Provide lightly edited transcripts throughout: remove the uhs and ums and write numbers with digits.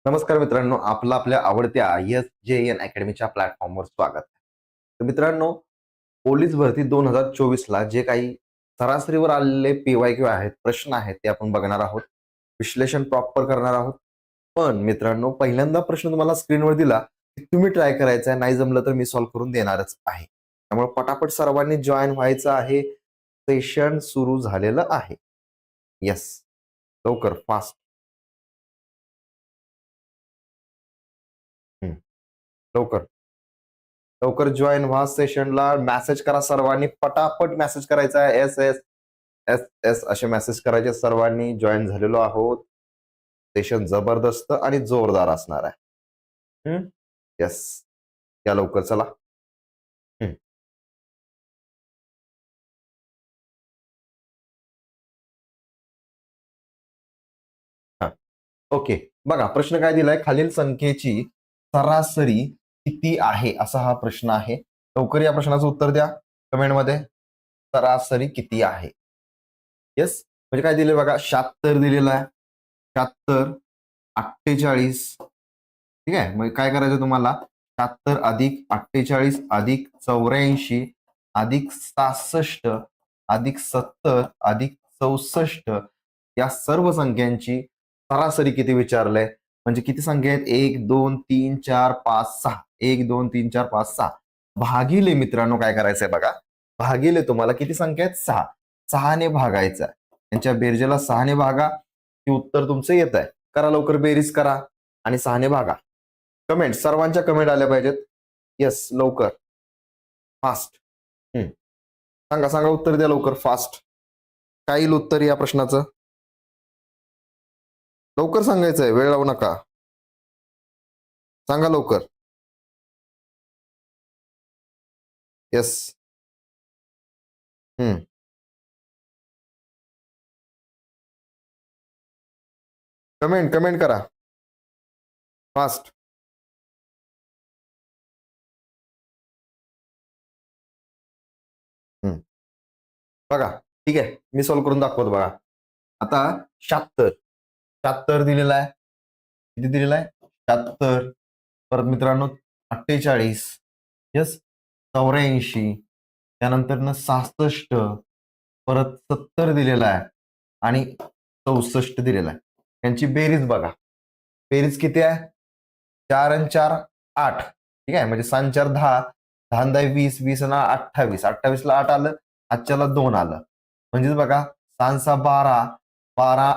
नमस्कार मित्रांनो, आपलं आपल्या आवडत्या एस-जे-एन अकॅडमीच्या प्लॅटफॉर्मवर स्वागत आहे. तर मित्रांनो, पोलीस भरती 2024ला जे काही सरासरीवर आलेले पी-वाय-क्यू आहेत, प्रश्न आहेत ते आपण बघणार आहोत. विश्लेषण प्रॉपर करणार आहोत. पण मित्रांनो, पहिल्यांदा प्रश्न तुम्हाला स्क्रीनवर दिला, की तुम्ही ट्राय करायचा आहे. नाही जमलं तर मी सॉल्व्ह करून देणारच आहे. त्यामुळे पटापट सर्वांनी जॉइन व्हायचं आहे. सेशन सुरू झालेलं आहे. येस, लवकर फास्ट. लवकर. लवकर जॉईन व्हा सेशनला. मेसेज करा सर्वांनी. पटापट मेसेज करायचा आहे. एस एस एस एस असे मेसेज करायचे सर्वांनी. जॉईन झालेलो आहोत. सेशन जबरदस्त आणि जोरदार असणार आहे. येस, या लवकर चला. हम्म. हा, ओके. बघा प्रश्न काय दिलाय, खालील संख्येची सरासरी किती आहे असा हा प्रश्न आहे. लवकर या प्रश्नाचं उत्तर द्या कमेंटमध्ये. सरासरी किती आहे? येस, म्हणजे काय दिले बघा, 76 दिलेला आहे. 76, 48. ठीक आहे, मग काय करायचं तुम्हाला, 76 अधिक 48 अधिक 84 अधिक 66 अधिक 70 अधिक 64 या सर्व संख्यांची सरासरी किती विचारलंय. म्हणजे किती संख्या आहेत, 1 2 3 4 5 6. 1 2 3 4 5 6 भागिले मित्रांनो काय करायचंय बघा, भागिले तुम्हाला किती संख्या आहेत, 6. 6 ने भागायचं. यांच्या बेरजेला 6 ने भागा की उत्तर तुमचं येत आहे. करा लवकर, बेरीज करा आणि 6 ने भागा. कमेंट, सर्वांच्या कमेंट आल्या पाहिजेत. येस, लवकर फास्ट. सांगा सांगा, उत्तर द्या लवकर फास्ट. काय येईल उत्तर या प्रश्नाचं? लवकर सांगायचंय, वेळ लावू नका. सांगा लवकर. येस. कमेंट कमेंट करा फास्ट. बघा, ठीक आहे, मी सॉल्व्ह करून दाखवतो बघा. आता 76 दिलेला आहे. किती दिलेला आहे? 76. परत मित्रांनो 48. येस, 84. त्यानंतर 66. परत 70 दिलेला आहे आणि 64 दिलेला आहे. यांची बेरीज बघा. बेरीज किती आहे? 4 आणि 4 8. ठीक आहे, म्हणजे 6 4 10. 10 20. 20 आणि 28. 28 ला 8 आलं, आजच्याला 2 आलं. म्हणजेच बघा, 6 12. 12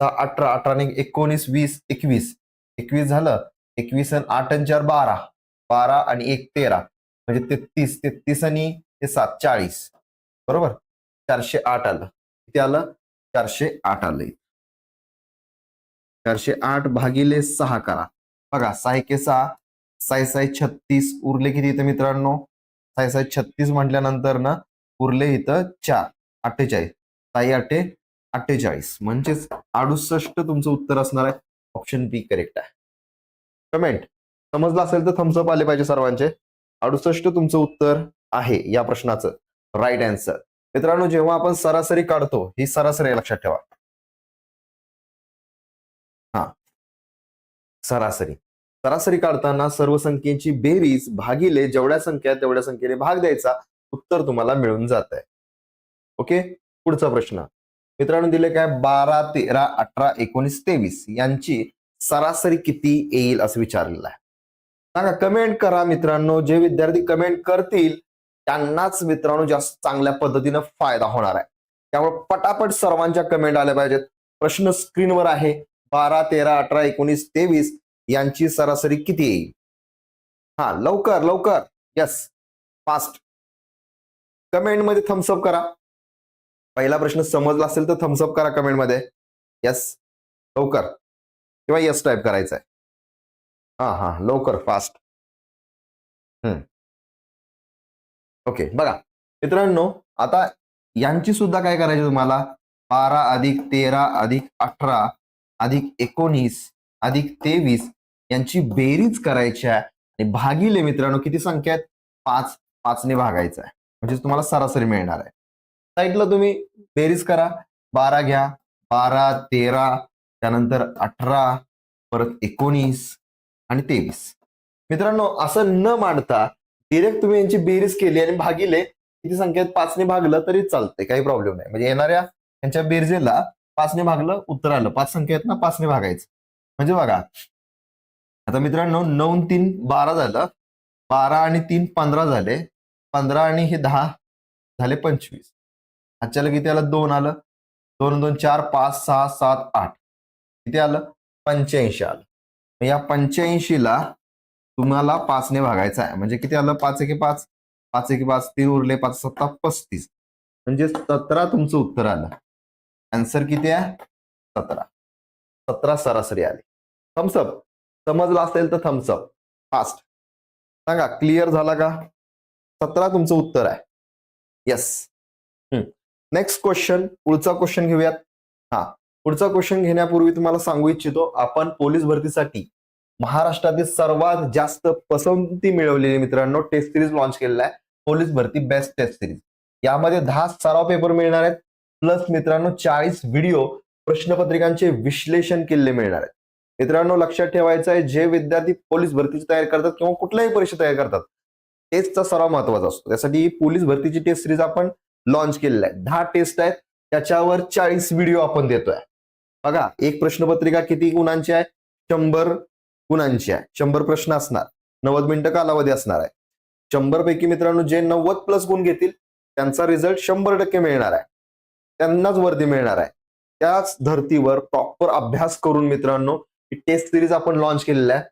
18. 18 ने 19 20 21. 21 झालं. 21 आणि 8 आणि 4 12. 12 आणि 1 13. म्हणजे 33. 33 आणि 7 40. बरोबर, 408 आलं. किती आलं? 408 आलं. 408 भागिले 6 करा. बघा, 6 1 6. 6 6 36. उरले किती इथं मित्रांनो? 6 6 36 म्हटल्यानंतर ना उरले इथं 4 48. 6 8 48. म्हणजेच 68 तुमचं उत्तर असणार आहे. ऑप्शन बी करेक्ट आहे. कमेंट समजलं असेल तर थम्सअप आले पाहिजे सर्वांचे. 68 तुमचं उत्तर आहे या प्रश्नाचं राईट आन्सर. मित्रांनो, जेव्हा आपण सरासरी काढतो, ही सरासरी लक्षात ठेवा. हा, सरासरी सरासरी काढताना सर्व संख्येची बेरीज भागिले जेवढ्या संख्या तेवढ्या संख्येने भाग द्यायचा. उत्तर तुम्हाला मिळून जात आहे. ओके, पुढचा प्रश्न मित्रांनो दिले काय, 12 13 18 19 23 यांची सरासरी किती येईल असं विचारलेलं आहे. सांगा, कमेंट करा मित्रांनो. जे विद्यार्थी कमेंट करतील त्यांनाच मित्रांनो जास्त चांगल्या पद्धतीनं फायदा होणार आहे. त्यामुळे पटापट सर्वांच्या कमेंट आल्या पाहिजेत. प्रश्न स्क्रीनवर आहे. 12 13 18 19 23 यांची सरासरी किती येईल? हा, लवकर लवकर. Yes, fast. कमेंट मध्ये थम्सअप करा. पहिला प्रश्न समजला असेल तर थम्सअप करा कमेंट मध्ये. यस, लवकर, किंवा यस टाईप करायचं आहे. हा हा, लवकर फास्ट. ओके, बघा मित्रांनो, आता यांची सुद्धा काय करायची तुम्हाला, 12 अधिक 13 अधिक 18 अधिक 19 अधिक 23 यांची बेरीज करायची आहे आणि भागिले मित्रांनो किती संख्या आहेत, 5. 5 ने भागायचं आहे, म्हणजे तुम्हाला सरासरी मिळणार आहे. साईडला तुम्ही बेरीज करा. 12 घ्या, 12 13 त्यानंतर 18 परत 19 आणि 23. मित्रांनो असं न मांडता डिरेक्ट तुम्ही यांची बेरीज केली आणि भागिले, किती संख्येत 5 ने भागलं तरी चालतंय, काही प्रॉब्लेम नाही. म्हणजे येणाऱ्या यांच्या बेरजेला 5 ने भागलं, उत्तर आलं. 5 संख्या आहेत ना, 5 ने भागायचं. म्हणजे बघा आता मित्रांनो 9 आणि 3 12 झालं, 12 आणि 3 15 झाले, 15 आणि हे 10 झाले 25. आजच्याला किती आलं? 2 आलं. 2 2 4 5 6 7 8 किती आलं? 85 आलं. या 85ला तुम्हाला 5 ने भागायचं आहे. म्हणजे किती आलं? 5 एके 5, 5 एके 5, 3 उरले, 5 7 35. म्हणजे 17 तुमचं उत्तर आलं. आन्सर किती आहे? 17. 17 सरासरी आली. थम्सअप समजलं असेल तर थम्सअप फास्ट सांगा, क्लिअर झाला का? 17 तुमचं उत्तर आहे. येस. नेक्स्ट क्वेश्चन, पुढचा क्वेश्चन घेऊयात. हा, पुढचा क्वेश्चन घेण्यापूर्वी तुम्हाला सांगू इच्छितो, आपण पोलीस भरतीसाठी महाराष्ट्रातील सर्वात जास्त पसंती मिळवलेली मित्रांनो टेस्ट सिरीज लॉन्च केलेला आहे, पोलीस भरती बेस्ट टेस्ट सिरीज. यामध्ये 10 सराव पेपर मिळणार आहेत, प्लस मित्रांनो 40 व्हिडिओ प्रश्नपत्रिकांचे विश्लेषण केलेले मिळणार आहेत. मित्रांनो लक्षात ठेवायचं आहे, जे विद्यार्थी पोलीस भरतीची तयारी करतात किंवा कुठल्याही परीक्षा तयार करतात, टेस्टचा सराव महत्वाचा असतो. त्यासाठी पोलीस भरतीची टेस्ट सिरीज आपण लॉन्च केलेला आहे. 10 टेस्ट आहेत, त्याच्यावर 40 व्हिडिओ आपण देतोय. बघा, एक प्रश्नपत्रिका किती गुणांची आहे? 100 गुणांची आहे. 100 प्रश्न असणार, 90 मिनिटं कालावधी असणार आहे. 100 पैकी मित्रांनो जे 90 प्लस गुण घेतील त्यांचा रिझल्ट 100% मिळणार आहे, त्यांनाच वर्दी मिळणार आहे. त्याच धर्तीवर प्रॉपर अभ्यास करून मित्रांनो ही टेस्ट सिरीज आपण लॉन्च केलेला आहे.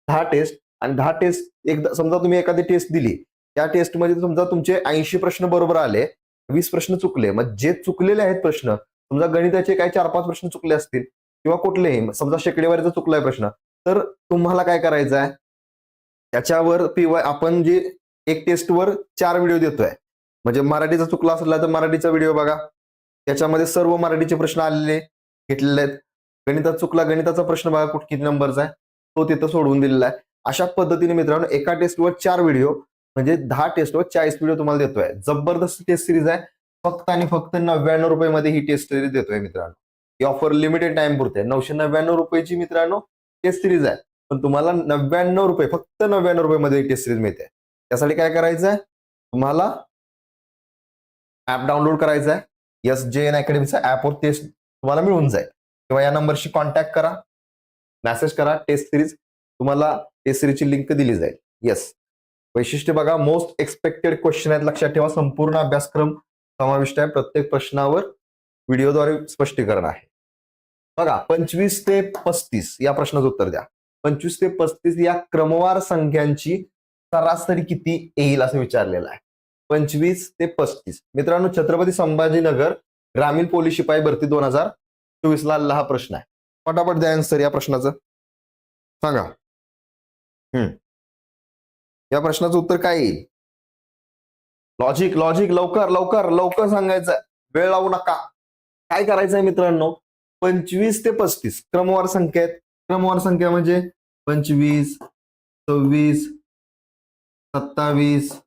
10 टेस्ट आणि 10 टेस्ट, एकदा समजा तुम्ही एखादी टेस्ट दिली, त्या टेस्टमध्ये समजा तुमचे 80 प्रश्न बरोबर आले, 20 प्रश्न चुकले, मग जे चुकलेले आहेत प्रश्न, समजा गणिताचे काही 4-5 प्रश्न चुकले असतील किंवा कुठलेही, समजा शेकडेवारीचा चुकलाय प्रश्न, तर तुम्हाला काय करायचं आहे, त्याच्यावर आपण जे एक टेस्टवर 4 व्हिडिओ देतोय. म्हणजे मराठीचा चुकला असला तर मराठीचा व्हिडिओ बघा, त्याच्यामध्ये सर्व मराठीचे प्रश्न आलेले घेतलेले आहेत. गणितात चुकला, गणिताचा प्रश्न बघा किती नंबरचा आहे, तो तिथं सोडवून दिलेला आहे. अशा पद्धतीने मित्रांनो एका टेस्टवर 4 व्हिडिओ, म्हणजे 10 टेस्टवर 40 व्हिडिओ तुम्हाला देतोय. जबरदस्त टेस्ट सिरीज आहे. फक्त आणि फक्त 99 रुपये ही टेस्ट सिरीज देतोय मित्रांनो. ही ऑफर लिमिटेड टाइम पुरते. 999 रुपयाची मित्रांनो टेस्ट सिरीज आहे, पण तुम्हाला 99 रुपये, फक्त 99 रुपये टेस्ट सिरीज मिळते. त्यासाठी काय करायचं आहे, तुम्हाला ऍप डाउनलोड करायचं आहे. SJN अकॅडमीचा ऍपवर टेस्ट तुम्हाला मिळून जाईल, किंवा या नंबरशी कॉन्टॅक्ट करा, मेसेज करा, टेस्ट सिरीज तुम्हाला टेस्ट सिरीजची लिंक दिली जाईल. येस. वैशिष्ट्य बघा, मोस्ट एक्सपेक्टेड क्वेश्चन आहेत, लक्षात ठेवा. संपूर्ण अभ्यासक्रम समाविष्ट आहे, प्रत्येक प्रश्नावर व्हिडिओद्वारे स्पष्टीकरण आहे. बघा 25 ते 35 या प्रश्नाचं उत्तर द्या. 25 ते 35 या क्रमवार संख्यांची सरासरी किती येईल असं विचारलेलं आहे. 25 ते 35 मित्रांनो छत्रपती संभाजीनगर ग्रामीण पोलीस शिपाई भरती 2024 ला आलेला हा प्रश्न आहे. पटापट द्या आन्सर या प्रश्नाचं, सांगा. या प्रश्नाचं उत्तर काय येईल? लॉजिक लॉजिक, लवकर लवकर लवकर सांगायचं, वेळ लावू नका. काय करायचंय मित्रांनो, 25 ते 35 क्रमवार संख्या आहेत. क्रमवार संख्या म्हणजे 25, 26, 27,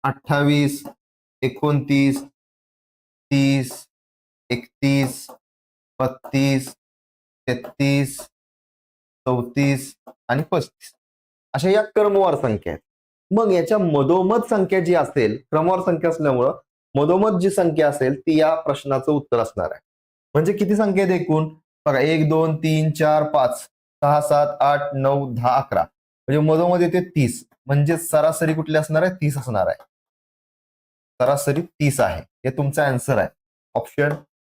28, 29, 30, 31, 32, 33, 34 आणि 35 अशा या क्रमवार संख्या आहेत. मग याच्या मधोमध संख्या जी असेल, क्रमवार संख्या असल्यामुळं मधोमध जी संख्या असेल ती या प्रश्नाचं उत्तर असणार आहे. म्हणजे किती संख्या आहेत एकूण? बघा 1 2 3 4 5 6 7 8 9 10 11, म्हणजे मधोमध येते 30, म्हणजे सरासरी कुठली असणार आहे? 30 असणार आहे. सरासरी 30 आहे. हे तुमचा आन्सर आहे. ऑप्शन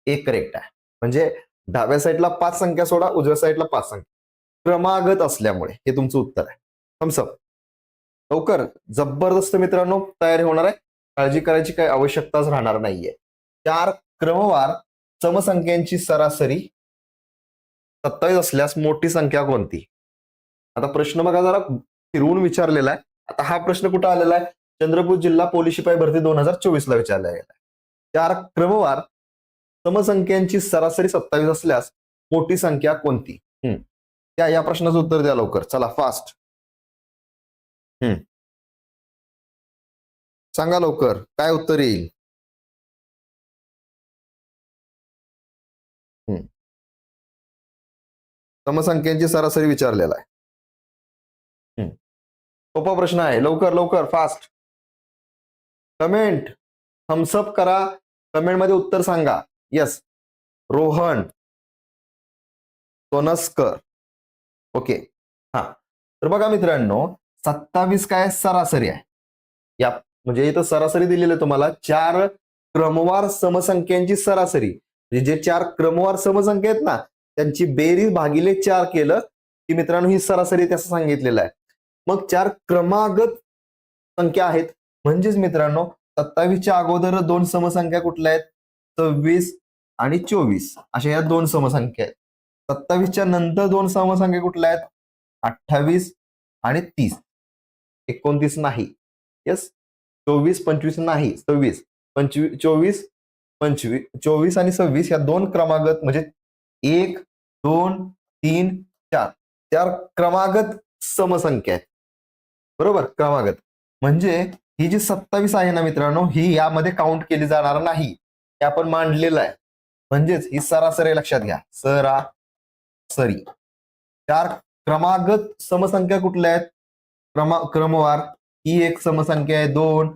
ए करेक्ट आहे. म्हणजे डाव्या साईडला 5 संख्या सोडा, उजव्या साईडला 5 संख्या, क्रमागत असल्यामुळे हे तुमचं उत्तर आहे. थम्सअप. लवकर, जबरदस्त मित्रांनो तयारी होणार आहे, काळजी करायची काही आवश्यकताच राहणार नाहीये. 4 क्रमवार समसंख्यांची सरासरी 27 असल्यास मोठी संख्या कोणती? आता प्रश्न बघा जरा फिरवून विचारलेला आहे. आता हा प्रश्न कुठं आलेला आहे? चंद्रपूर जिल्हा पोलीस शिपाई भरती 2024 ला विचारला गेला. 4 क्रमवार समसंख्यांची सरासरी 27 असल्यास मोठी संख्या कोणती? या प्रश्नाचं उत्तर द्या लवकर, चला फास्ट. सांगा लवकर, काय उत्तर येईल? समसंख्यांची सरासरी विचारलेला आहे. सोपा प्रश्न आहे. लवकर लवकर फास्ट कमेंट थम्सअप करा. कमेंट मध्ये उत्तर सांगा. यस रोहन सोनस्कर. ओके हा तर बघा मित्रांनो 27 काय सरासरी आहे. या म्हणजे इथं सरासरी दिलेली आहे तुम्हाला 4 क्रमवार समसंख्यांची सरासरी म्हणजे जे 4 क्रमवार समसंख्या आहेत ना त्यांची बेरीज भागिले 4 केलं की मित्रांनो ही सरासरी त्याचं सांगितलेलं आहे. मग 4 क्रमागत संख्या आहेत म्हणजेच मित्रांनो 27च्या अगोदर 2 समसंख्या कुठल्या आहेत 26 आणि 24 अशा या 2 समसंख्या आहेत. 27च्या नंतर 2 समसंख्या कुठल्या आहेत 28 आणि 30. 29 नाही. यस 24 25 नाही 26 24 24 आणि 26 या 2 क्रमागत म्हणजे 1 2 3 4 4 क्रमागत समसंख्या आहेत. बरोबर क्रमागत म्हणजे ही जी 27 आहे ना मित्रांनो ही यामध्ये काउंट केली जाणार नाही. हे आपण मांडलेलं आहे. म्हणजेच ही सरासरी लक्षात घ्या. सरासरी 4 क्रमागत समसंख्या कुठल्या आहेत क्रमवार ही एक समसंख्या आहे 2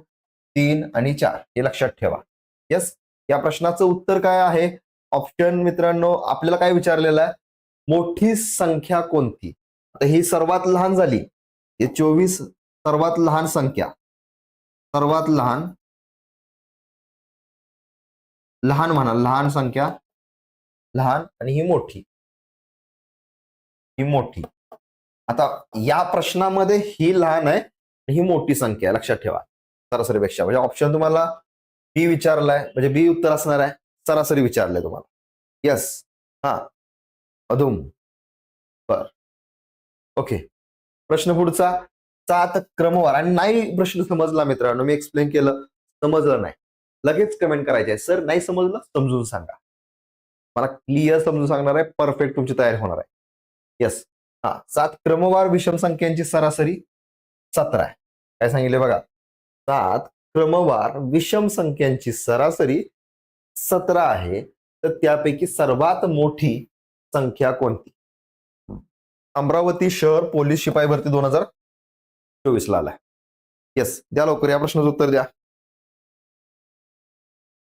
3 आणि 4 हे लक्षात ठेवा. यस या प्रश्नाचं उत्तर काय आहे ऑप्शन मित्रांनो आपल्याला काय विचारलेलं आहे मोठी संख्या कोणती. आता ही सर्वात लहान झाली. हे 24 सर्वात लहान संख्या सर्वात लहान म्हणा लहान संख्या लहान आणि ही मोठी. आता या प्रश्नामध्ये ही लहान आहे ही मोठी संख्या लक्षात ठेवा सरासरीपेक्षा. म्हणजे ऑप्शन तुम्हाला बी विचारलाय म्हणजे बी उत्तर असणार आहे. सरासरी विचारलंय तुम्हाला. यस हा अधूम बर ओके. प्रश्न पुढचा 7 क्रमवार आणि नाही प्रश्न समजला मित्रांनो मी एक्सप्लेन केलं समजलं नाही लगेच कमेंट करायचे सर नाही समजलं समजून सांगा. मला क्लिअर समजून सांगणार आहे परफेक्ट तुमची तयारी होणार आहे. यस हा 7 क्रमवार विषम संख्यांची सरासरी 17 आहे. काय सांगितले बघा 7 क्रमवार विषम संख्यांची सरासरी 17 आहे. तर त्यापैकी सर्वात मोठी संख्या कोणती. अमरावती शहर पोलीस शिपाई भरती 2024 ला आलाय. येस द्या लवकर या प्रश्नाचं उत्तर द्या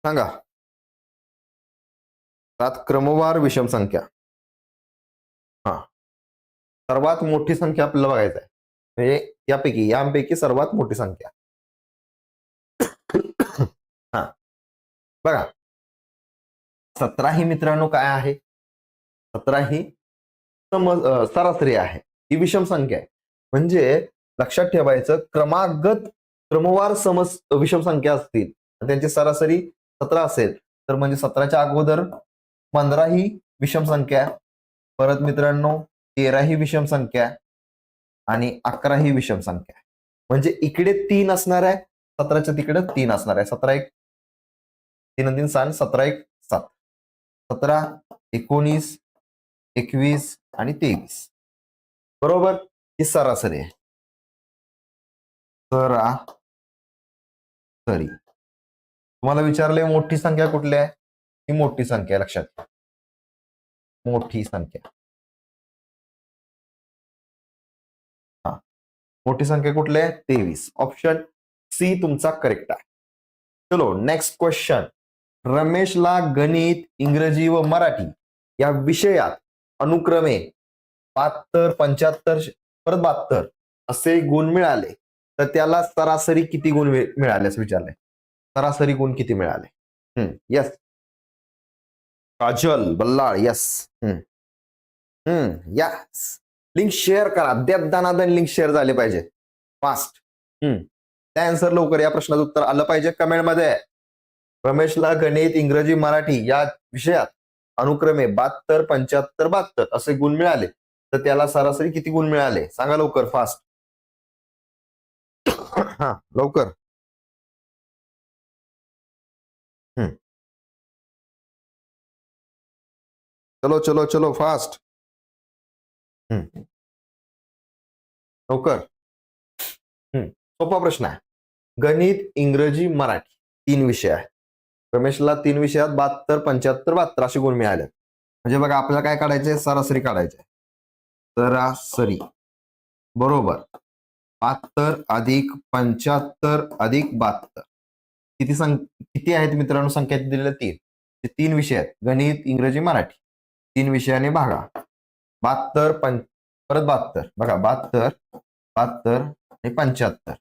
सांगा. 7 क्रमवार विषम संख्या हा सर्वात मोठी संख्या आपल्याला बघायचं आहे म्हणजे यांपैकी सर्वात मोठी संख्या. हा बघा 17 ही मित्रांनो काय आहे 17 ही सरासरी आहे. ही विषम संख्या आहे म्हणजे लक्षात ठेवायचं क्रमवार विषम संख्या असतील त्यांची सरासरी 17 असेल तर म्हणजे 17च्या अगोदर 15 ही विषम संख्या परत मित्रांनो 13 ही विषम संख्या आणि 11 ही विषम संख्या म्हणजे इकडे 3 असणार आहे 17च्या तिकडे 3 असणार आहे. 17 1 3 3 7 17 1 7 17 19 21 आणि 23 बरोबर ही सरासरी आहे. सरासरी तुम्हाला विचारले मोठी संख्या कुठली आहे ही मोठी संख्या लक्षात घ्या. मोठी संख्या हा मोठी संख्या कुठली आहे 23. ऑप्शन सी तुमचा करेक्ट आहे. चलो नेक्स्ट क्वेश्चन. रमेशला गणित इंग्रजी व मराठी या विषयात अनुक्रमे 72 75 परत 72 असे गुण मिळाले तर त्याला सरासरी किती गुण मिळाले असं विचारलंय. सरासरी गुण किती मिळाले. Yes Kajal Ballal yes yes link share करा. देवदानादन लिंक शेअर झाले पाहिजे फास्ट. त्या आन्सर लवकर या प्रश्नाचं उत्तर आलं पाहिजे कमेंट मध्ये. रमेशला गणित इंग्रजी मराठी या विषयात अनुक्रमे 72 75 72 असे गुण मिळाले तर त्याला सरासरी किती गुण मिळाले सांगा लवकर फास्ट. हा लवकर चलो चलो चलो फास्ट लवकर. सोपा प्रश्न आहे. गणित इंग्रजी मराठी 3 विषय आहे. रमेशला 3 विषयात 72 75 72 असे गुण मिळाले म्हणजे बघा आपल्याला काय काढायचे सरासरी काढायचे. सरासरी बरोबर 72 अधिक 75 अधिक 72 किती आहेत मित्रांनो? संख्या दिलेल्या 3. हे 3 विषय आहेत, गणित, इंग्रजी, मराठी. 3 विषयाने भागा. 72 परत 72 बघा, 72 72 आणि 75.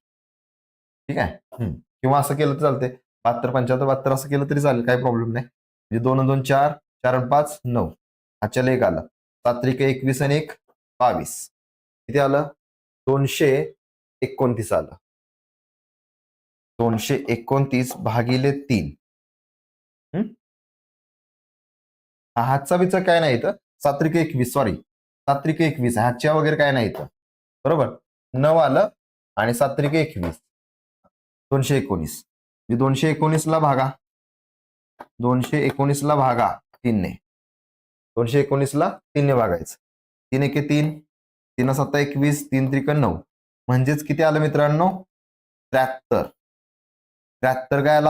ठीक आहे. किंवा असं केलं तर चालते, 72 75 72 असं केलं तरी चालेल, काही प्रॉब्लेम नाही. म्हणजे 2 2 4 4 5 9. आजच्याला एक आलं. 7 त्रिक 21 आणि 1 22. किती आलं? 229 आलं. 229 भागिले 3. हातचा बिचा काय नाही इथं. 7 त्रिक 21, सॉरी 7 त्रिक 21, हातच्या वगैरे काय नाही इथं. बरोबर. 9 आलं आणि 7 त्रिक 21, 219. 219 ला भागा, 219 ला भागा 3 ने. 219 ला 3 ने भागायचं. 3 1 3, 3 7 21, 3 त्रिक 9. म्हणजेच किती आलं मित्रांनो? 73. 73 काय आलं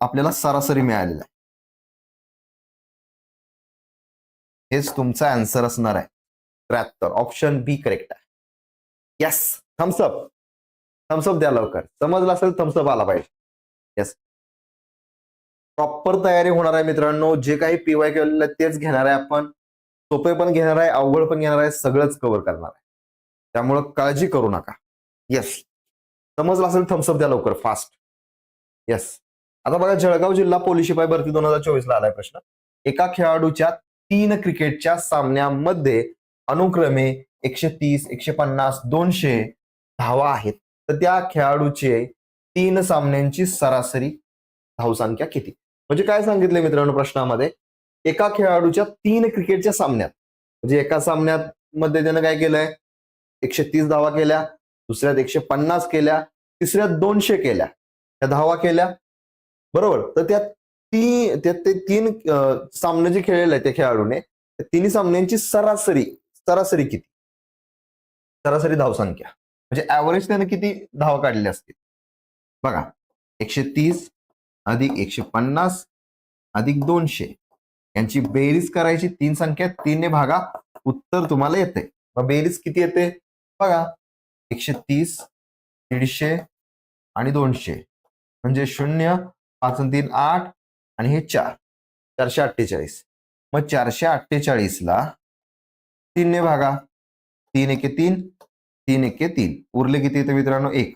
आपल्याला सरासरी मिळालेलं आहे. हेच तुमचा आन्सर असणार आहे. 73. ऑप्शन बी करेक्ट आहे. यस. थम्सअप थम्सअप द्या लवकर. समजलं असेल थम्सअप आला पाहिजे. येस. प्रॉपर तयारी होणार आहे मित्रांनो. जे काही पीवाय केलेलं आहे तेच घेणार आहे आपण. सोपे पण घेणार आहे, अवघड पण घेणार आहे, सगळंच कव्हर करणार आहे. त्यामुळं काळजी करू नका. येस. समजलं असेल थम्सअप द्या लवकर, फास्ट. येस. आता बघा, जळगाव जिल्हा पोलीस शिपाई भरती 2024 ला आलाय प्रश्न. एका खेळाडूच्या 3 क्रिकेटच्या सामन्यांमध्ये अनुक्रमे 130, 150, 200 धावा आहेत. तर त्या खेळाडूचे 3 सामन्यांची सरासरी धावसंख्या किती? म्हणजे काय सांगितलंय मित्रांनो प्रश्नामध्ये? एका खेळाडूच्या 3 क्रिकेटच्या सामन्यात, म्हणजे एका सामन्यात मध्ये त्यानं काय केलंय? 130 धावा केल्या, दुसऱ्यात 150 केल्या, तिसऱ्यात 200 केल्या, त्या धावा केल्या. बरोबर. तर ते 3 सामने जे खेळलेले आहेत त्या खेळाडूने, त्या 3 सामन्यांची सरासरी किती? सरासरी धावसंख्या म्हणजे ऍव्हरेज त्याने किती धावा काढलेल्या असतील? बघा, 130 अधिक 150 अधिक 200 यांची बेरीज करायची. 3 संख्या 3 ने भागा, उत्तर तुम्हाला येते. मग बेरीज किती येते बघा? 130, 150 आणि 200 म्हणजे 0, 5 आणि 3 8 आणि हे 4, 448. मग 448 ला 3 ने भागा. 3 1 3, 3 1 3, उरले किती येते मित्रांनो? 1.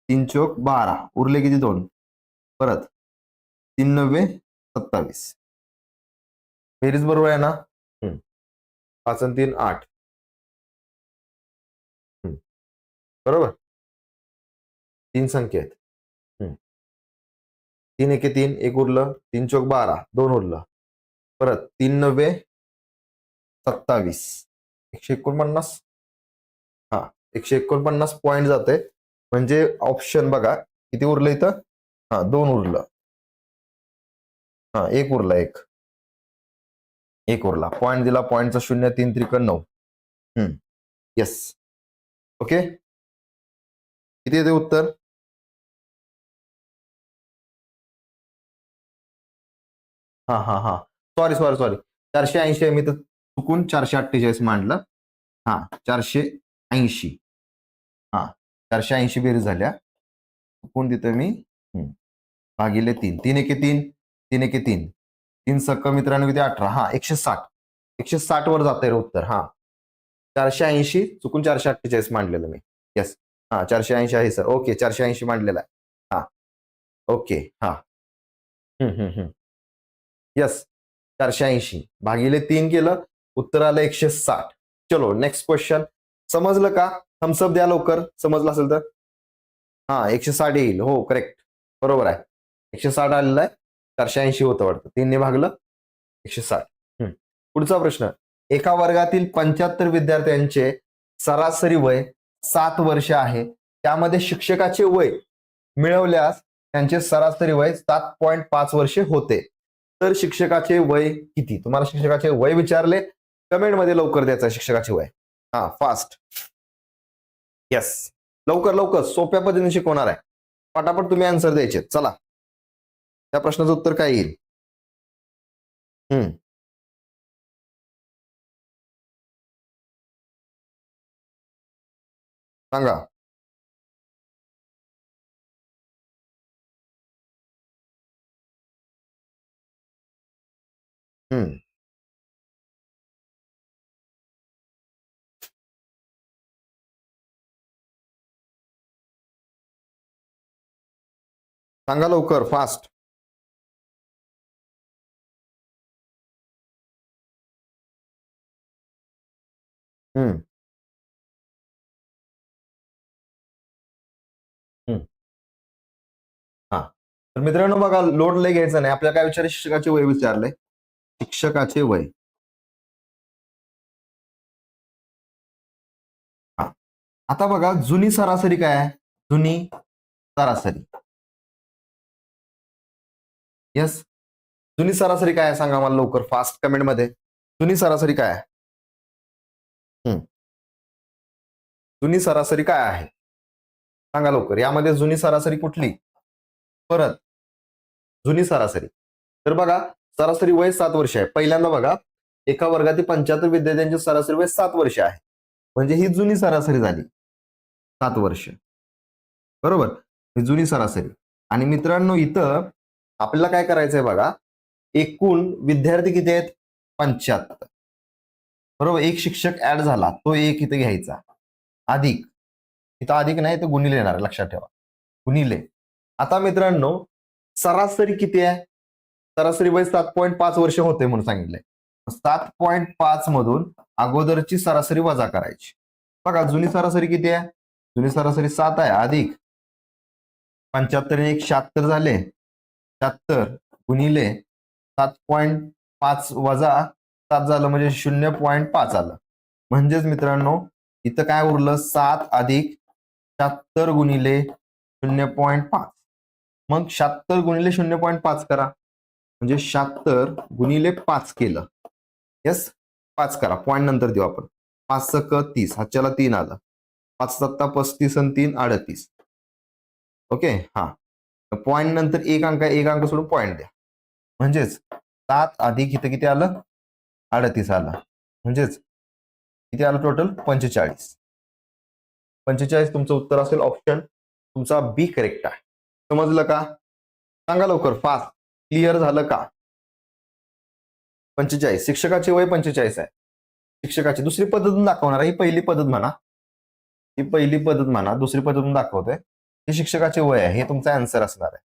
3 चौक 12, उरले किती? 2. परत 3 9 27. बेरीज बरोबर आहे ना? 5 आणि 3 8. बरोबर. 3 संख्या आहेत. 3 1 3, 1 उरलं. 3 चौक 12, 2 उरलं. परत 3 9 27, 149. हा, 149 पॉईंट जाते. म्हणजे ऑप्शन बघा किती उरलं इथं? 2 उरलं. 1 उरला. 1 उरला. पॉईंट दिला, पॉईंटचा 0, 3 त्रिक 9. येस. ओके. किती येते उत्तर? हा. सॉरी 480 मी तर चुकून 448 मांडलं. 480. 480 बेरीज झाल्या. चुकून तिथं मी भागिले 3. 3 1 3, 3 1 3, 3 सक्क मित्रांनो किती? 18. 160. 160 वर जाते उत्तर. 480 चुकून 448 मांडलेलं मी. येस. 480 आहे सर. ओके, 480 मांडलेला आहे. ओके. येस. 480 भागिले 3 केलं, उत्तर आलं 160. चलो नेक्स्ट क्वेश्चन. समजलं का? थम्सअप द्या लवकर, समजलं असेल तर. 160 येईल. हो, करेक्ट, बरोबर आहे. 160 आलेलं आहे. 480 होतं वाटतं. 3 ने भागलं, 160. पुढचा प्रश्न. एका वर्गातील 75 विद्यार्थ्यांचे सरासरी वय 7 वर्ष आहे. त्यामध्ये शिक्षकाचे वय मिळवल्यास त्यांचे सरासरी वय 7.5 वर्षे होते. तर शिक्षकाचे वय किती? तुम्हाला शिक्षकाचे वय विचारले, कमेंट मध्ये लवकर द्यायचं शिक्षकाचे वय. फास्ट. येस. लवकर सोप्या पद्धतीने शिकवणार आहे. पटापट तुम्ही आन्सर द्यायचे. चला, त्या प्रश्नाचं उत्तर काय येईल? सांगा. हम्म. सांगा लवकर, फास्ट. हम्म. हम्म. हा. तर मित्रांनो बघा, लोड लय घ्यायचं नाही. आपल्याला काय विचारले? शिक्षकाचे वय विचारले. शिक्षकाचे वय. हा. आता बघा, जुनी सरासरी काय आहे? जुनी सरासरी. येस. जुनी सरासरी काय आहे सांगा मला लवकर, फास्ट कमेंट मध्ये. जुनी सरासरी काय आहे? जुनी सरासरी काय आहे सांगा लवकर. यामध्ये जुनी सरासरी कुठली? परत जुनी सरासरी. तर बघा, सरासरी वय 7 वर्ष आहे. पहिल्यांदा बघा, एका वर्गातील 75 विद्यार्थ्यांची सरासरी वय 7 वर्ष आहे. म्हणजे ही जुनी सरासरी झाली, 7 वर्ष. बरोबर, ही जुनी सरासरी. आणि मित्रांनो इथं आपल्याला काय करायचंय बघा, एकूण विद्यार्थी किती आहेत? 75. बरोबर, एक शिक्षक ऍड झाला, तो एक इथे घ्यायचा, अधिक, इथं अधिक नाही तर गुणिले येणार, लक्षात ठेवा, गुणिले. आता मित्रांनो सरासरी किती आहे? सरासरी वय 7.5 वर्ष होते म्हणून सांगितलंय. 7.5 मधून अगोदरची सरासरी वजा करायची. बघा, जुनी सरासरी किती आहे? जुनी सरासरी 7 आहे, अधिक 75 एक 76 झाले, 76 गुणिले 7.5 वजा 7 झालं म्हणजे 0.5 आलं. म्हणजेच मित्रांनो इथं काय उरलं? 7 अधिक 76 गुणिले 0.5. मग 76 गुणिले 0.5 करा, म्हणजे 76 गुणिले 5 केलं. येस, 5 करा, पॉईंट नंतर देऊ आपण. 5 क 30, हातच्याला 3 आलं. 5 सत्ता 35 आणि 3 38. ओके. हा, पॉईंट नंतर एक अंक, एक अंक सोडून पॉईंट द्या. म्हणजेच 7 अधिक इथं किती आलं? 38 आलं. म्हणजेच किती आलं टोटल? 45. 45 तुमचं उत्तर असेल. ऑप्शन तुमचा बी करेक्ट आहे. समजलं का? सांगा लवकर, फास्ट. क्लिअर झालं का? 45. शिक्षकाचे वय 45 आहे. शिक्षकाची दुसरी पद्धत दाखवणार. ही पहिली पद्धत म्हणा, ही पहिली पद्धत म्हणा, दुसरी पद्धत दाखवतोय. हे शिक्षकाचे वय आहे, हे तुमचा आन्सर असणार आहे.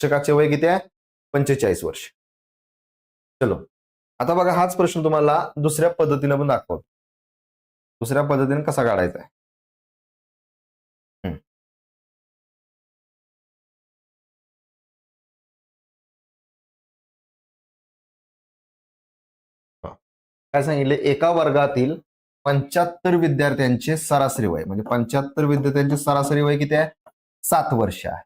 शिक्षकाचे वय किती आहे? 45 वर्ष. चलो, आता बघा, हाच प्रश्न तुम्हाला दुसऱ्या पद्धतीने पण दाखवतो. दुसऱ्या पद्धतीने कसा काढायचा आहे? काय सांगितले? एका वर्गातील 75 विद्यार्थ्यांचे सरासरी वय, म्हणजे 75 विद्यार्थ्यांचे सरासरी वय किती आहे? 7 वर्ष आहे.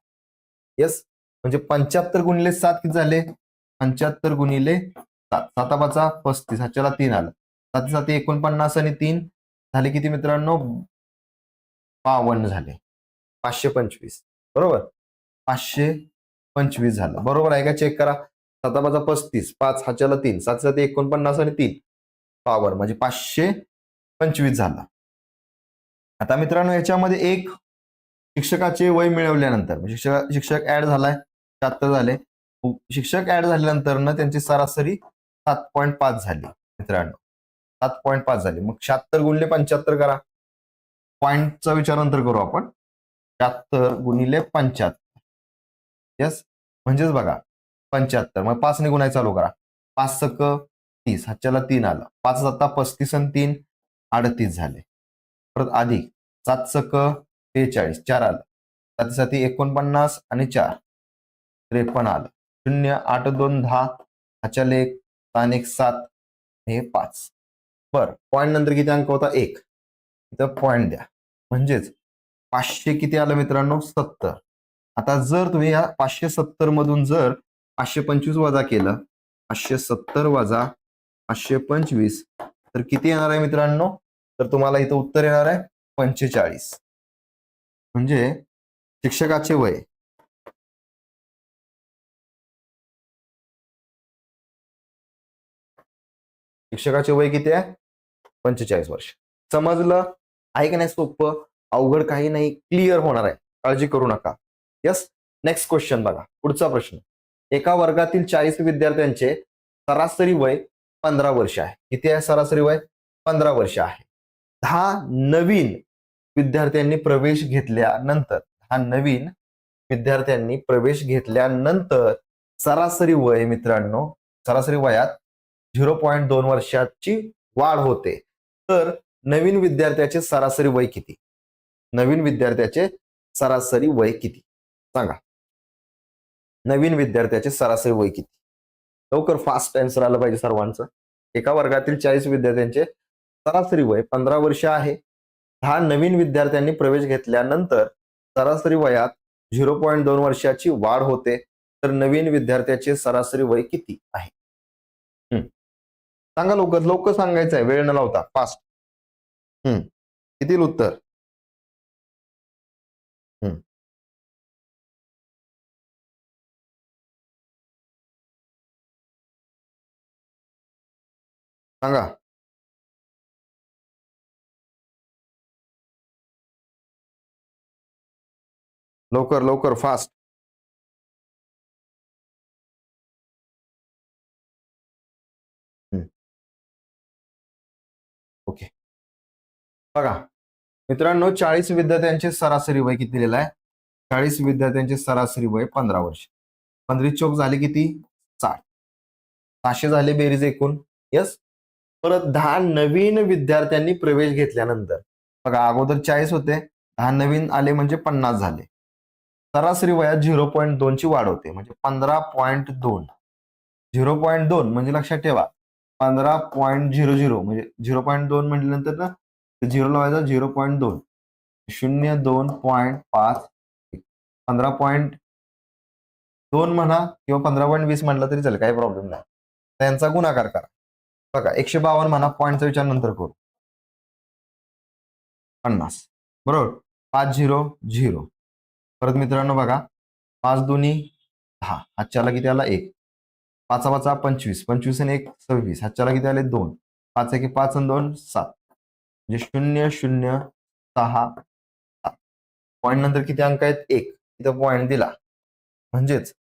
येस, म्हणजे 75 गुणिले 7 किती झाले? 75 गुणिले 7, 7 35, ह्याच्याला 3 आलं. 7 7 49 आणि 3 झाले किती मित्रांनो? 52 झाले. 525. बरोबर, 525 झालं. बरोबर आहे का? चेक करा. 7 35, 5 ह्याच्याला 3, 7 7 49 आणि 3 52, म्हणजे 525 झाला. आता मित्रांनो याच्यामध्ये एक शिक्षकाचे वय मिळवल्यानंतर शिक्षक ऍड झालाय, 76 झाले. शिक्षक ऍड झाल्यानंतर ना त्यांची सरासरी 7.5 झाली मित्रांनो, 7.5 झाली. मग 76 गुणिले 75 करा. पॉईंटचा विचार नंतर करू आपण. 76 गुणिले 75. येस, म्हणजेच बघा 75, मग 5 ने गुणायचं चालू करा. 5 क 30, ह्याच्याला 3 आलं. 5 7 35 आणि 3 38 झाले. परत अधिक 7 क 43, 4 आलं. 7 7 49 आणि 4 53 आलं. 0 8 2 10, ह्याच्याला 1 आणि 1 7, हे 5. बर, पॉईंट नंतर किती अंक होता? 1. इथं पॉईंट द्या. म्हणजेच 500 किती आलं मित्रांनो? 70. आता जर तुम्ही या 570 मधून जर 525 वजा केलं, 570 वजा 525, तर किती येणार आहे मित्रांनो? तर तुम्हाला इथं उत्तर येणार आहे 45. म्हणजे शिक्षकाचे वय शिक्षकाचे वय किती आहे? 45 वर्ष. समजलं आहे का नाही? सोपं, अवघड काही नाही, क्लिअर होणार आहे, काळजी करू नका. यस. नेक्स्ट क्वेश्चन बघा, पुढचा प्रश्न. एका वर्गातील 40 विद्यार्थ्यांचे सरासरी वय 15 वर्ष आहे. किती आहे सरासरी वय? 15 वर्ष आहे. 10 नवीन विद्यार्थ्यांनी प्रवेश घेतल्यानंतर 10 नवीन विद्यार्थ्यांनी प्रवेश घेतल्यानंतर सरासरी वय मित्रांनो, सरासरी वयात 0.2 वर्षाची वाढ होते. तर नवीन विद्यार्थ्याचे सरासरी वय किती? नवीन विद्यार्थ्याचे सरासरी वय किती? सांगा. नवीन विद्यार्थ्याचे सरासरी वय किती? लवकर फास्ट आन्सर आलं पाहिजे सर्वांचं. एका वर्गातील 40 विद्यार्थ्यांचे सरासरी वय 15 वर्ष आहे. 10 नवीन विद्यार्थ्यांनी प्रवेश घेतल्यानंतर सरासरी वयात 0.2 वर्षाची वाढ होते. तर नवीन विद्यार्थ्याचे सरासरी वय किती आहे? सांगा लवकर, लवकर सांगायचं आहे, वेळ न लावता, फास्ट. किती येईल उत्तर? सांगा. लवकर लवकर, फास्ट. ओके. बघा मित्रांनो, 40 विद्यार्थ्यांचे सरासरी वय किती दिलेलं आहे? 40 विद्यार्थ्यांचे सरासरी वय 15 वर्ष. 15 चौक झाले किती? 60. 600 झाले बेरीज एकूण. यस. परत 10 नवीन विद्यार्थ्यांनी प्रवेश घेतल्यानंतर बघा, अगोदर 40 होते, 10 नवीन आले म्हणजे 50 झाले. सरासरी वयात 0.2 ची वाढ होते, म्हणजे 15.2. 0.2 म्हणजे लक्षात ठेवा 15.00 म्हणजे 0.2 म्हटल्यानंतर ना 0 लावायचा, 0.2 02.5 15.2 म्हणा किंवा 15.20 म्हटलं तरी चालेल, काही प्रॉब्लेम नाही. त्यांचा गुणाकार करा. बघा 152 म्हणा, पॉईंटचा विचार नंतर करू. 50 बरोबर. 500. परत मित्रांनो बघा, 5 दुनी 10, हातच्याला किती आला? 1. 5 5 25, 25 आणि 1 26, हातच्याला किती आले? 2. 5 1 5 आणि 2 7, म्हणजे 0.006. पॉईंट नंतर किती अंक आहेत? 1. इथं पॉईंट दिला म्हणजेच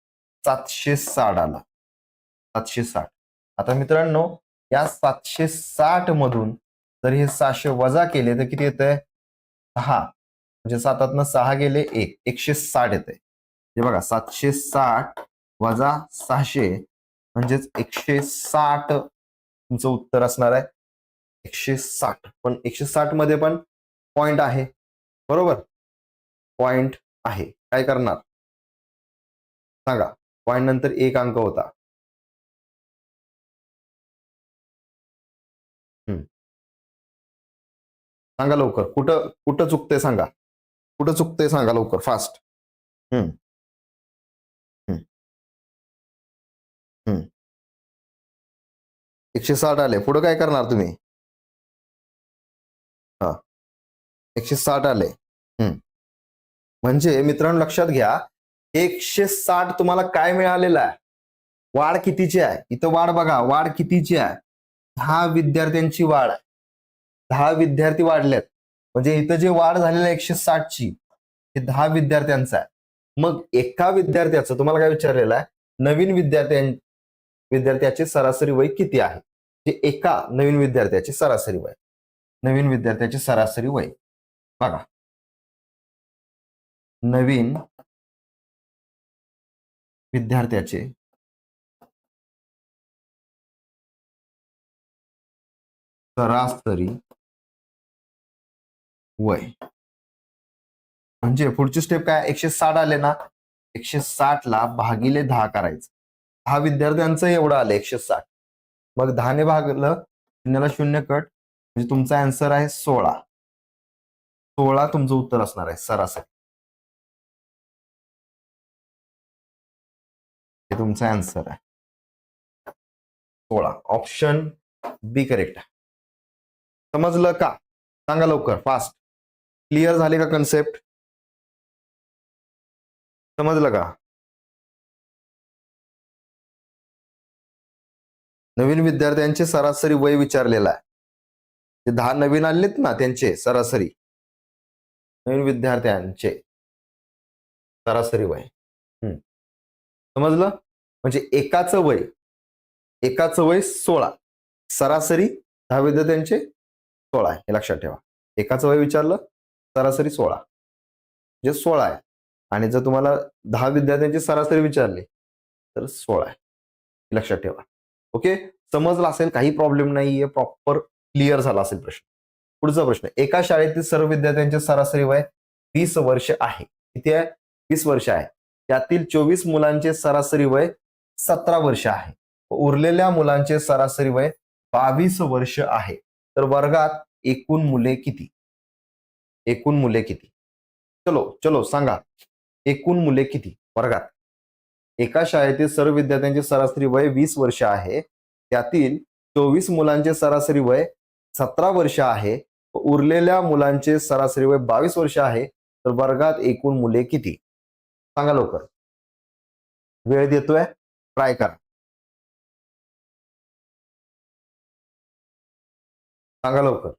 760 आला. 760. आता मित्रांनो, या 760 मधून जर हे 600 वजा केले तर किती येतंय? 6. म्हणजे 7 6 गेले 1, 160 येते. हे बघा, 760 वजा 600 म्हणजेच 160 तुमचं उत्तर असणार आहे. 160. पण 160 मध्ये पण पॉइंट आहे, बरोबर? पॉइंट आहे. काय करणार सांगा? पॉइंट नंतर 1 अंक होता. सांगा लवकर, कुठं कुठं चुकतंय सांगा. कुठं चुकतंय सांगा लवकर, फास्ट. हम्म. हम्म. हम्म. 160 आले, पुढे काय करणार तुम्ही? हा, 160 आले. म्हणजे मित्रांनो लक्षात घ्या, 160 तुम्हाला काय मिळालेलं आहे? वाढ कितीची आहे? इथं वाढ बघा, वाढ कितीची आहे? 10 विद्यार्थ्यांची वाढ आहे. 10 विद्यार्थी वाढलेत, म्हणजे इथं जे वाढ झालेलं आहे 160 ची, हे 10 विद्यार्थ्यांचं आहे. मग एका विद्यार्थ्याचं तुम्हाला काय विचारलेलं आहे? नवीन विद्यार्थ्याचे सरासरी वय किती आहे? जे एका नवीन विद्यार्थ्याचे सरासरी वय. नवीन विद्यार्थ्याचे सरासरी वय बघा. नवीन विद्यार्थ्याचे सरासरी वय म्हणजे पुढची स्टेप काय? 160 आले ना, 160 ला भागिले 10 करायचं. 10 विद्यार्थ्यांचं एवढं आलं 160. मग 10 ने भागलं, शून्याला शून्य कट, म्हणजे तुमचा आन्सर आहे 16. 16 तुमचं उत्तर असणार आहे सरासरी. हे तुमचा आन्सर आहे 16. ऑप्शन बी करेक्ट. समजलं का? सांगा लवकर, फास्ट. क्लिअर झाली का कन्सेप्ट? समजलं का? नवीन विद्यार्थ्यांचे सरासरी वय विचारलेलं आहे. जे 10 नवीन आलेत ना त्यांचे सरासरी, नवीन विद्यार्थ्यांचे सरासरी वय. समजलं? म्हणजे एकाचं वय 16, सरासरी 10 विद्यार्थ्यांचे 16 आहे, हे लक्षात ठेवा. एकाचं वय विचारलं, सरासरी 16 म्हणजे 16 आहे. आणि जर तुम्हाला 10 विद्यार्थ्यांची सरासरी विचारली तर 16 आहे, हे लक्षात ठेवा. ओके, समजलं असेल, काही प्रॉब्लेम नाहीये, प्रॉपर क्लिअर झाला असेल प्रश्न. पुढचा प्रश्न, एका शाळेतील सर्व विद्यार्थ्यांचे सरासरी वय 20 वर्ष आहे. किती आहे? 20 वर्ष आहे. त्यातील 24 मुलांचे सरासरी वय 17 वर्ष आहे. उरलेल्या मुलांचे सरासरी वय 22 वर्ष आहे. तर वर्गात एकूण मुले किती? एकूण मुले किती? चलो सांगा, एकूण मुले किती वर्गात? एका शाळेतील सर्व विद्यार्थ्यांचे सरासरी वय 20 वर्ष आहे. त्यातील 24 मुलांचे सरासरी वय 17 वर्ष आहे. उरलेल्या मुलांचे सरासरी वय 22 वर्ष आहे. तर वर्गात एकूण मुले किती? सांगा लवकर. वेळ देतोय, ट्राय करा. सांगा लवकर.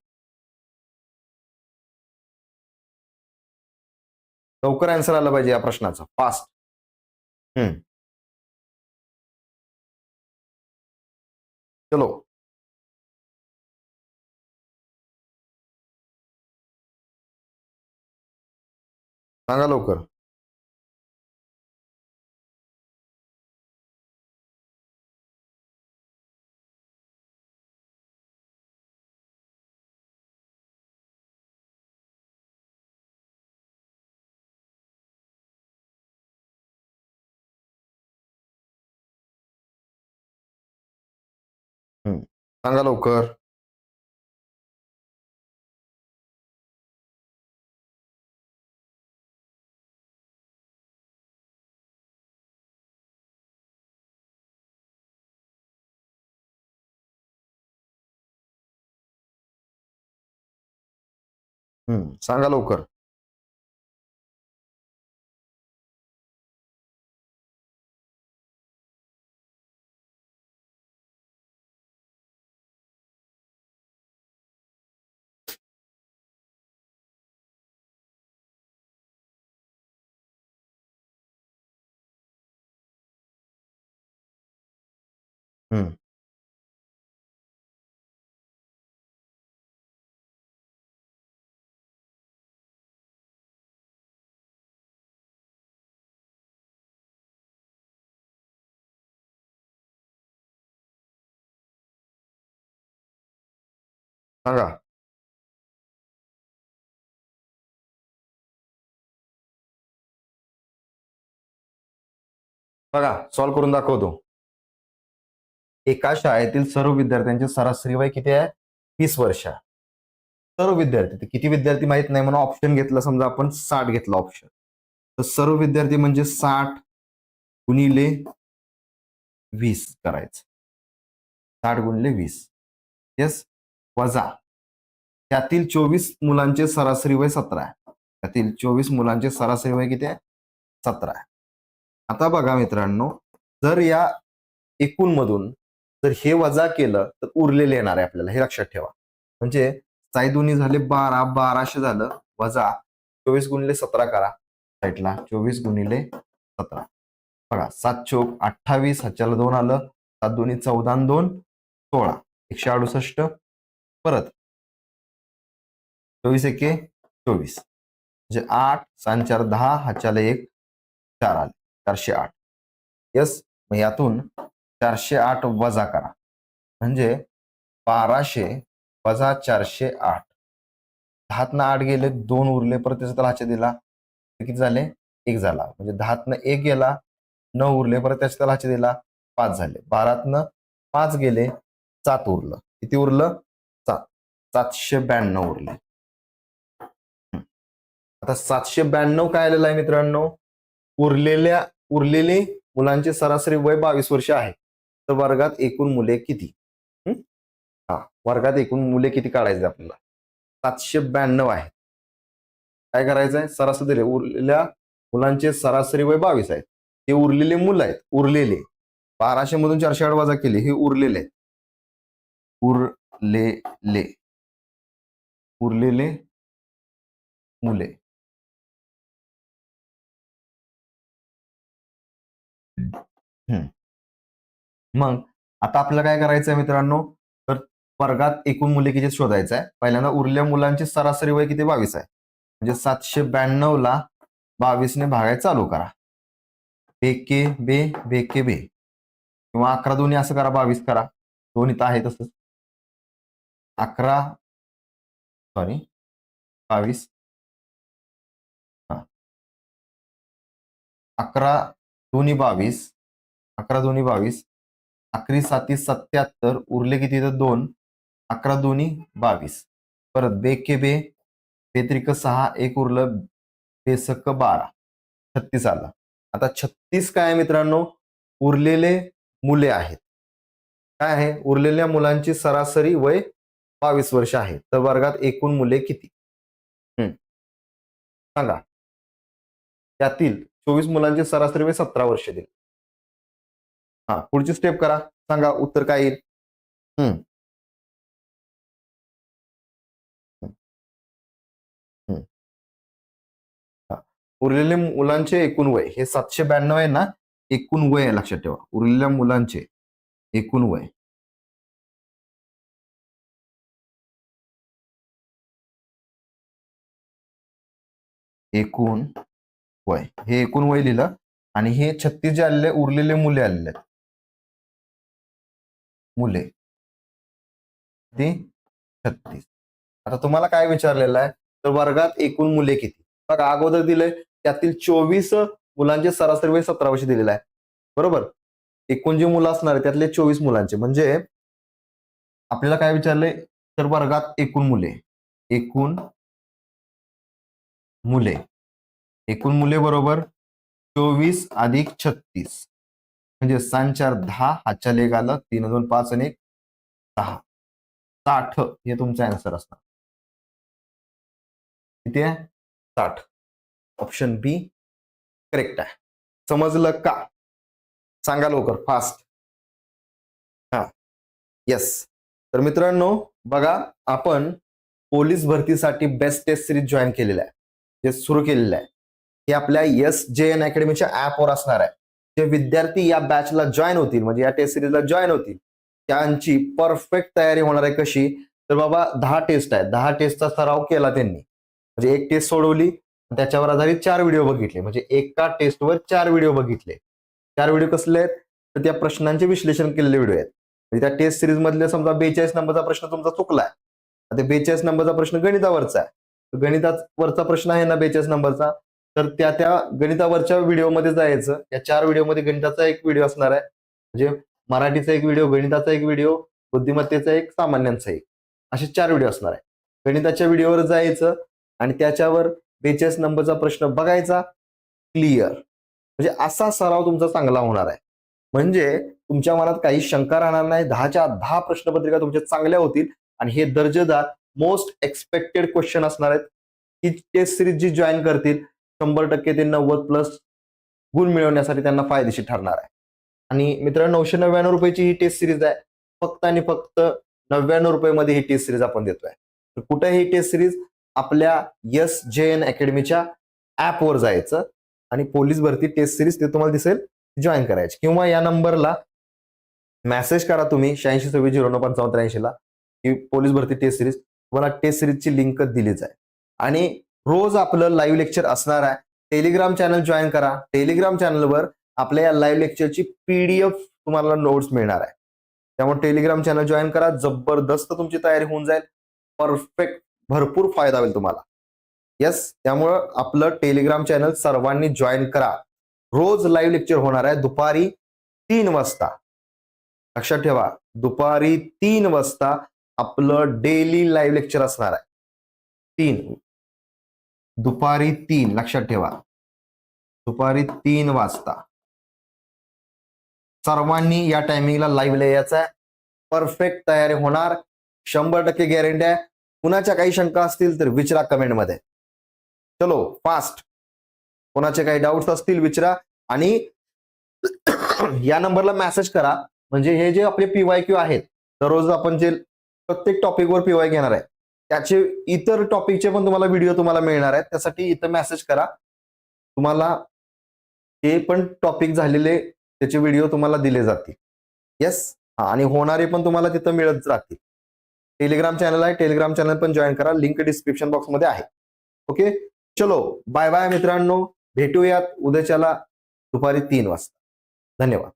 लवकर आन्सर आला पाहिजे या प्रश्नाचा, फास्ट. चलो. सांगा लवकर. सांगा लवकर. सांगा लवकर. सांगा. बघा, सॉल्व्ह करून दाखवतो. एका शाळेतील सर्व विद्यार्थ्यांचे सरासरी वय किती आहे? 20 वर्ष. सर्व विद्यार्थी, किती विद्यार्थी माहित नाही म्हणून ऑप्शन घेतला, समजा आपण 60 घेतला ऑप्शन. तर सर्व विद्यार्थी म्हणजे 60 गुणिले 20 करायचं. 60 गुणिले 20, येस, वजा त्यातील 24 मुलांचे सरासरी वय 17 आहे. त्यातील 24 मुलांचे सरासरी वय किती आहे? 17 आहे. आता बघा मित्रांनो, जर या एकूण मधून जर हे वजा केलं तर उरलेले येणार आहे आपल्याला, हे लक्षात ठेवा. म्हणजे 4 दुनी झाले 12, 1200 झालं, वजा 24 गुणिले 17 करा साईडला, 24 गुणिले 17. बघा, 7 चोक 28, ह्याच्याला 2 आलं, 7 दुनी 14 आणि 2 16, 168. परत 24 एके 24, म्हणजे 8, 6 4 10, ह्याच्याला 1 4 आले, 408. यस, मग यातून 408 वजा करा, म्हणजे 1200 वजा 408. 10तनं 8 गेले, 2 उरले, परत त्याचा त्याला हाच्या दिला, किती झाले? 1 झाला. म्हणजे 10तनं 1 गेला, 9 उरले, परत त्याच्या त्याला हाच्या दिला, 5 झाले. 12तनं 5 गेले, 7 उरलं. किती उरलं? 7. 792 उरले. आता 792 काय आलेलं आहे मित्रांनो? उरलेले मुलांचे सरासरी वय 22 वर्ष आहे. तर वर्गात एकूण मुले किती? वर्गात एकूण मुले किती काढायचे आपल्याला? 792 आहे. काय करायचंय? सरासरी उरलेल्या मुलांचे सरासरी वय 22 आहेत. हे उरलेले मुलं आहेत, उरलेले 1200 मधून 408 वजा केले, हे उरलेले आहेत. उरलेले उरलेले मुले. मग आता आपल्याला काय करायचं आहे मित्रांनो, तर वर्गात एकूण मुले किती शोधायचं आहे. पहिल्यांदा उरलेल्या मुलांची सरासरी वय किती 22 आहे. म्हणजे 792 ला 22 ने भागायला चालू करा. बेके बे बेके बे किंवा 11 दोन्ही असं करा, 22 करा. दोन्ही तर आहे तसंच. 11 सॉरी 22 11 दोन्ही 22 11 दोन्ही 22 11 साती 77 उरले किती तर 2 11 दोन्ही 22 परत बेके बे बेत्रिक 6 एक उरलं बेसक 12 36 आला. आता 36 काय आहे मित्रांनो, उरलेले मुले आहेत. काय आहे, उरलेल्या मुलांची सरासरी वय 22 वर्ष आहे. तर वर्गात एकूण मुले किती सांगा. त्यातील 24 मुलांची सरासरी वय 17 वर्ष दिली. हा पुढची स्टेप करा, सांगा उत्तर काय येईल. उरलेल्या मुलांचे एकूण वय हे 792 आहे ना, एकूण वय आहे लक्षात ठेवा. उरलेल्या मुलांचे एकूण वय एकूण वय हे एकूण वय लिहिलं आणि हे 36 जे आलेले उरलेले मुले आलेले आहेत. मुले ते 36. आता तुम्हाला काय विचारलेलं आहे, तर वर्गात एकूण मुले किती. बघा अगोदर दिलंय त्यातील 24 मुलांचे सरासरी वय 17 वर्ष दिलेलं आहे. बरोबर, एकूण जे मुलं असणार आहे त्यातले 24 मुलांचे म्हणजे आपल्याला काय विचारलंय, तर वर्गात एकूण मुले एकूण मुले एकूण मुले बरोबर 24 अधिक 36 म्हणजे 6 4 10 हातच्या लेख आलं 3 2 5 आणि 1 6 60 हे तुमचा आन्सर असणार. किती आहे 60. ऑप्शन बी करेक्ट आहे. समजलं का, सांगा लवकर फास्ट. हा येस. तर मित्रांनो बघा, आपण पोलीस भरतीसाठी बेस्ट टेस्ट सिरीज जॉईन केलेलं आहे, जे सुरू केलेलं आहे. हे आपल्या SJN अकॅडमीच्या ऍपवर असणार आहे. जे विद्यार्थी या बॅचला जॉईन होतील म्हणजे या टेस्ट सिरीजला जॉईन होतील त्यांची परफेक्ट तयारी होणार आहे. कशी, तर बाबा 10 टेस्ट आहेत, 10 टेस्टचा सराव केला त्यांनी, म्हणजे एक टेस्ट सोडवली त्याच्यावर आधारित 4 व्हिडिओ बघितले, म्हणजे एका टेस्टवर 4 व्हिडिओ बघितले. 4 व्हिडिओ कसले आहेत, तर त्या प्रश्नांचे विश्लेषण केलेले व्हिडिओ आहेत. म्हणजे त्या टेस्ट सिरीज मधले समजा 42 नंबरचा प्रश्न तुमचा चुकलाय, ते 42 नंबरचा प्रश्न गणितावरचा आहे, गणितावरचा प्रश्न आहे ना 42 नंबरचा, तर त्या गणितावरच्या व्हिडिओमध्ये जायचं. या 4 व्हिडिओमध्ये गणिताचा एक व्हिडिओ असणार आहे, म्हणजे मराठीचा एक व्हिडिओ, गणिताचा एक व्हिडिओ, बुद्धिमत्तेचा एक, सामान्यांचा एक, असे 4 व्हिडिओ असणार आहे. गणिताच्या व्हिडिओवर जायचं आणि त्याच्यावर 42 नंबरचा प्रश्न बघायचा, क्लिअर. म्हणजे असा सराव तुमचा चांगला होणार आहे. म्हणजे तुमच्या मनात काही शंका राहणार नाही. 10च्या 10 प्रश्नपत्रिका तुमच्या चांगल्या होतील आणि हे दर्जेदार मोस्ट एक्सपेक्टेड क्वेश्चन असणार आहेत. ही टेस्ट सिरीज जी जॉईन करतील 100% ते 90+ गुण मिळवण्यासाठी त्यांना फायदेशीर ठरणार आहे. आणि मित्रांनो 999 रुपयाची ही टेस्ट सिरीज आहे. फक्त आणि फक्त 99 रुपयामध्ये ही टेस्ट सिरीज आपण देतोय. तर कुठे ही टेस्ट सिरीज, आपल्या SJN अकॅडमीच्या ऍपवर जायचं आणि पोलीस भरती टेस्ट सिरीज ते तुम्हाला दिसेल, जॉईन करायची. किंवा या नंबरला मेसेज करा तुम्ही 8626095583 ला की पोलीस भरती टेस्ट सिरीज, तुम्हाला टेस्ट सिरीजची लिंक दिलीच आहे. आणि रोज आपलं लाईव्ह लेक्चर असणार आहे. टेलिग्राम चॅनल जॉईन करा. टेलिग्राम चॅनलवर आपल्या या लाईव्ह लेक्चरची PDF तुम्हाला नोट्स मिळणार आहे. त्यामुळे टेलिग्राम चॅनल जॉईन करा. जबरदस्त तुमची तयारी होऊन जाईल. परफेक्ट, भरपूर फायदा होईल तुम्हाला. येस, त्यामुळं आपलं टेलिग्राम चॅनल सर्वांनी जॉईन करा. रोज लाईव्ह लेक्चर होणार आहे दुपारी 3 वाजता. लक्षात ठेवा, दुपारी 3 वाजता आपलं डेली लाईव्ह लेक्चर असणार आहे. 3 दुपारी 3 लक्षात ठेवा, दुपारी 3 वाजता सर्वांनी या टायमिंगला लाईव्हला यायचं आहे. परफेक्ट तयारी होणार, 100% गॅरंटी आहे. कुणाच्या काही शंका असतील तर विचारा कमेंटमध्ये. चलो फास्ट, कोणाचे काही डाऊट्स असतील विचारा आणि या नंबरला मेसेज करा. म्हणजे हे जे आपले PYQ आहेत दररोज आपण जे प्रत्येक टॉपिकवर पीवाय घेणार आहे त्याचे इतर टॉपिकचे पण तुम्हाला व्हिडिओ तुम्हाला मिळणार आहेत. त्यासाठी इथं मेसेज करा, तुम्हाला ते पण टॉपिक झालेले त्याचे व्हिडिओ तुम्हाला दिले जातील. येस, आणि होणारे पण तुम्हाला तिथं मिळत राहतील. टेलिग्राम चॅनल आहे, टेलिग्राम चॅनल पण जॉईन करा, लिंक डिस्क्रिप्शन बॉक्समध्ये आहे. ओके, चलो बाय बाय मित्रांनो, भेटूयात उद्याच्याला दुपारी 3 वाजता. धन्यवाद.